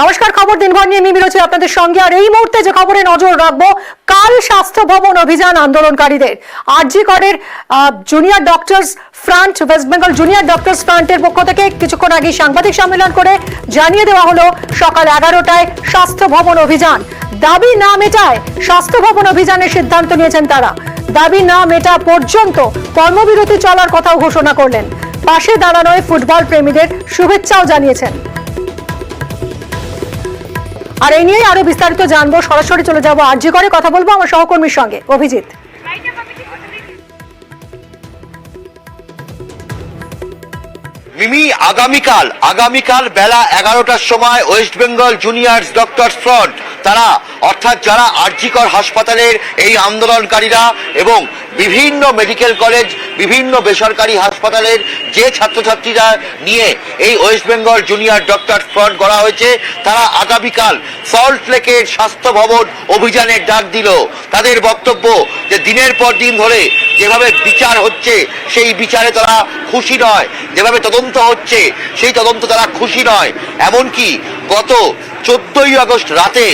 নমস্কার, খবর দিনভর নিয়ে মিমি রয়েছে আপনাদের সঙ্গে। আর এই মুহূর্তে যে খবরে নজর রাখবো, কাল স্বাস্থ্য ভবন অভিযান আন্দোলনকারীদের আরজি করের junior doctors front, West Bengal junior doctors ফ্রন্টের পক্ষ থেকে কিছুক্ষণ আগে সাংবাদিক সম্মেলন করে জানিয়ে দেওয়া হলো সকাল 11টায় স্বাস্থ্য ভবন অভিযান। দাবি না মেটায় স্বাস্থ্য ভবন অভিযানের সিদ্ধান্ত নিয়েছেন তারা। দাবি না মেটা পর্যন্ত কর্মবিরতি চলার কথাও ঘোষণা করলেন। পাশে দাঁড়ানোয় ফুটবল প্রেমীদের শুভেচ্ছাও জানিয়েছেন। আর এই নিয়ে আরো বিস্তারিত জানবো, সরাসরি চলে যাবো আরজি করে, কথা বলবো আমার সহকর্মীর সঙ্গে অভিজিৎ। মিমি, আগামীকাল বেলা 11টার সময় West Bengal junior doctors front তারা অর্থাৎ যারা আরজিকর হাসপাতালের এই আন্দোলনকারীরা এবং বিভিন্ন মেডিকেল কলেজ, বিভিন্ন বেসরকারি হাসপাতালের যে ছাত্রছাত্রীরা নিয়ে এই West Bengal junior doctors front করা হয়েছে, তারা আগামীকাল সল্ট লেকের স্বাস্থ্য ভবন অভিযানের ডাক দিল। তাদের বক্তব্য যে দিনের পর দিন ধরে যেভাবে বিচার হচ্ছে সেই বিচারে তারা খুশি নয়, যেভাবে তদন্ত হচ্ছে সেই তদন্ত তারা খুশি নয়। এমনকি গত 14ই আগস্ট রাতে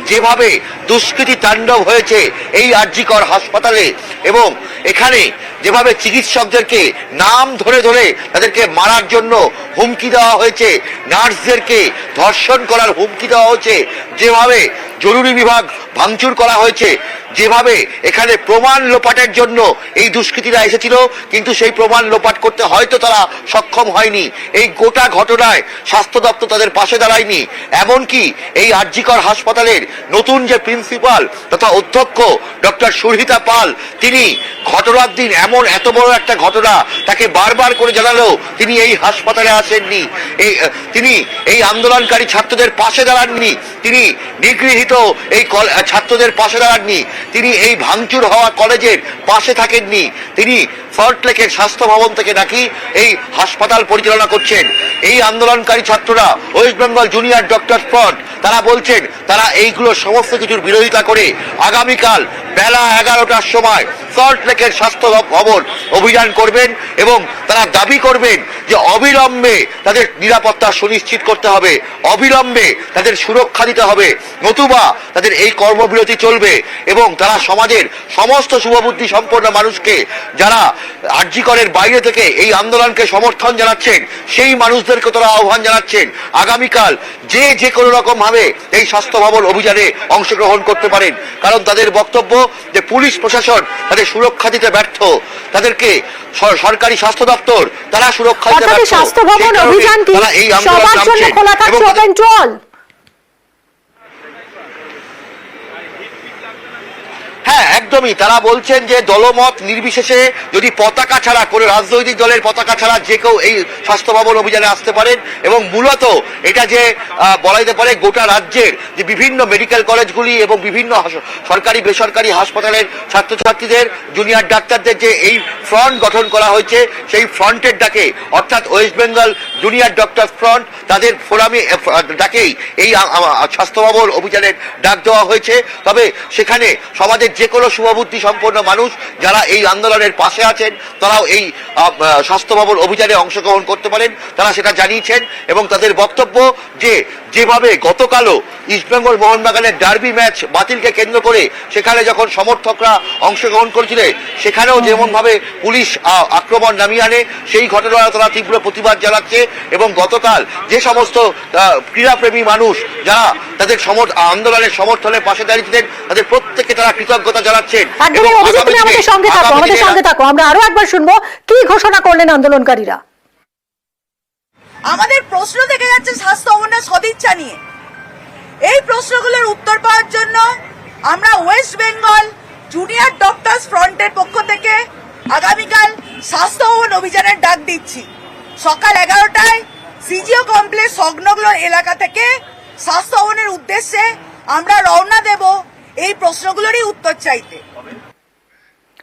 যেভাবে দুষ্কৃতী তাণ্ডব হয়েছে এই আরজিকর হাসপাতালে এবং এখানে যেভাবে চিকিৎসকদেরকে নাম ধরে ধরে তাদেরকে মারার জন্য হুমকি দেওয়া হয়েছে, নার্সদেরকে ধর্ষণ করার হুমকি দেওয়া হয়েছে, যেভাবে জরুরি বিভাগ ভাঙচুর করা হয়েছে, যেভাবে এখানে প্রমাণ লোপাটের জন্য এই দুষ্কৃতীরা এসেছিল কিন্তু সেই প্রমাণ লোপাট করতে হয়তো তারা সক্ষম হয়নি। এই গোটা ঘটনায় স্বাস্থ্য দপ্তর তাদের পাশে দাঁড়ায়নি। এমনকি এই আরজিকর হাসপাতালের নতুন যে প্রিন্সিপাল তথা অধ্যক্ষ ডক্টর সুরহিতা পাল, তিনি ঘটনার দিন এত বড় একটা ঘটনা তাকে বারবার করে জানালো তিনি এই হাসপাতালে আসেননি, তিনি এই আন্দোলনকারী ছাত্রদের পাশে দাঁড়াননি, তিনি নিগৃহীত এই ছাত্রদের পাশে দাঁড়াননি, তিনি এই ভাঙচুর হওয়া কলেজের পাশে থাকেননি, তিনি সল্ট লেকের স্বাস্থ্য ভবন থেকে নাকি এই হাসপাতাল পরিচালনা করছেন। এই আন্দোলনকারী ছাত্ররা West Bengal junior doctors front তারা বলছেন তারা এইগুলো সমস্ত কিছুর বিরোধিতা করে আগামীকাল বেলা 11টার সময় সল্ট লেকের স্বাস্থ্য ভবন অভিযান করবেন এবং তারা দাবি করবেন যে অবিলম্বে তাদের নিরাপত্তা সুনিশ্চিত করতে হবে, অবিলম্বে তাদের সুরক্ষা দিতে হবে, নতুবা তাদের এই কর্মবিরতি চলবে। এবং তারা সমাজের সমস্ত শুভবুদ্ধি সম্পন্ন মানুষকে, যারা আরজিকরের বাইরে থেকে এই আন্দোলনকে সমর্থন জানাচ্ছেন, সেই মানুষদেরকে তারা আহ্বান জানাচ্ছেন আগামীকাল যে কোনো রকম ভাবে এই স্বাস্থ্য ভবন অভিযানে অংশগ্রহণ করতে পারেন। কারণ তাদের বক্তব্য যে পুলিশ প্রশাসন তাদের সুরক্ষা দিতে ব্যর্থ, তাদেরকে সরকারি স্বাস্থ্য দপ্তর তারা সুরক্ষা দিতে ব্যর্থ। স্বাস্থ্য ভবন অভিযানটি সবার জন্য খোলা থাকছে, ওপেন টু অল। হ্যাঁ, একদমই। তারা বলছেন যে দলমত নির্বিশেষে যদি পতাকা ছাড়া কোনো রাজনৈতিক দলের পতাকা ছাড়া যে কেউ এই স্বাস্থ্য ভবন অভিযানে আসতে পারেন এবং মূলত এটা যে বলা যেতে পারে গোটা রাজ্যের যে বিভিন্ন মেডিকেল কলেজগুলি এবং বিভিন্ন সরকারি বেসরকারি হাসপাতালের ছাত্রছাত্রীদের, জুনিয়র ডাক্তারদের যে এই ফ্রন্ট গঠন করা হয়েছে সেই ফ্রন্টের ডাকে অর্থাৎ West Bengal junior doctors front তাদের ফোরামে ডাকেই এই স্বাস্থ্য ভবন অভিযানের ডাক দেওয়া হয়েছে। তবে সেখানে সমাজের যে কোনো শুভবুদ্ধি সম্পন্ন মানুষ যারা এই আন্দোলনের পাশে আছেন তারাও এই স্বাস্থ্য ভবন অভিযানে অংশগ্রহণ করতে পারেন, তারা সেটা জানিয়েছেন। এবং তাদের বক্তব্য যে যেভাবে গতকালও ইস্টবেঙ্গল মোহনবাগানের ডার্বি ম্যাচ বাতিলকে কেন্দ্র করে সেখানে যখন সমর্থকরা অংশগ্রহণ করেছিলেন সেখানেও যেমনভাবে পুলিশ আক্রমণ নামিয়ে আনে, সেই ঘটনায় তারা তীব্র প্রতিবাদ জানাচ্ছে। এবং গতকাল যে সমস্ত ক্রীড়াপ্রেমী মানুষ যারা তাদের আন্দোলনের সমর্থনের পাশে দাঁড়িয়েছিলেন তাদের প্রত্যেককে তারা কৃতজ্ঞতা জানাচ্ছেন। আমাদের সঙ্গে থাকো, আমরা আরো একবার শুনবো কি ঘোষণা করলেন আন্দোলনকারীরা। আমাদের প্রশ্ন থেকে যাচ্ছে স্বাস্থ্য ভবনের সদিচ্ছা নিয়ে। এই প্রশ্নগুলোর উত্তর পাওয়ার জন্য আমরা ওয়েস্ট বেঙ্গল জুনিয়র ডক্টরস ফ্রন্টের পক্ষ থেকে আগামীকাল স্বাস্থ্য ভবন অভিযানের ডাক দিচ্ছি। সকাল 11টায় সিজিও কমপ্লেক্স সংলগ্ন এলাকা থেকে স্বাস্থ্য ভবনের উদ্দেশ্যে আমরা রওনা দেব এই প্রশ্নগুলোরই উত্তর চাইতে।